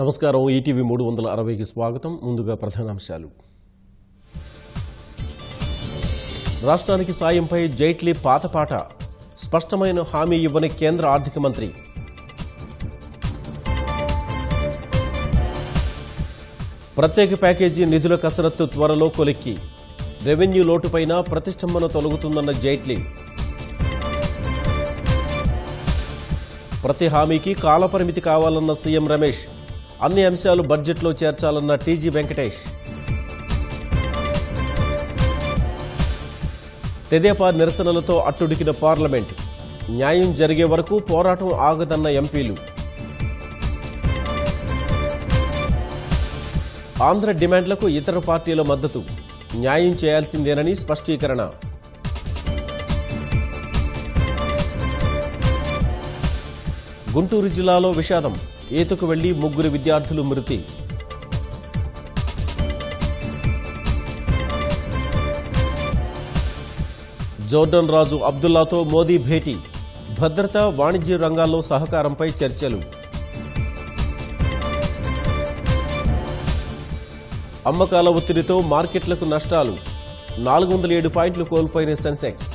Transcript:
నమస్కారం ఈటీవీ 360కి స్వాగతం. ముందుగా ప్రధానాంశాలు. రాష్ట్రానికి సాయంపై జైట్లీ పాతపాట, స్పష్టమైన హామీ ఇవ్వని కేంద్ర ఆర్థిక మంత్రి. ప్రత్యేక ప్యాకేజీ నిధుల కసరత్తు త్వరలో కొలిక్కి, రెవెన్యూ లోటుపైన ప్రతిష్టంభన తొలగుతుందన్న జైట్లీ. ప్రతి హామీకి కాలపరిమితి కావాలన్న సీఎం రమేష్, అన్ని అంశాలు బడ్జెట్లో చేర్చాలన్న టీజీ వెంకటేష్. తెదేపా నిరసనలతో అట్టుడికిన పార్లమెంట్, న్యాయం జరిగే వరకు పోరాటం ఆగదన్న ఎంపీలు. ఆంధ్ర డిమాండ్లకు ఇతర పార్టీల మద్దతు, న్యాయం చేయాల్సిందేనని స్పష్టీకరణ. గుంటూరు జిల్లాలో విషాదం, ఈతకు వెళ్లి 3 విద్యార్థులు మృతి. జోర్డన్ రాజు అబ్దుల్లాతో మోదీ భేటీ, భద్రత, వాణిజ్య రంగాల్లో సహకారంపై చర్చలు. అమ్మకాల ఒత్తిడితో మార్కెట్లకు నష్టాలు, 407 పాయింట్లు కోల్పోయిన సెన్సెక్స్.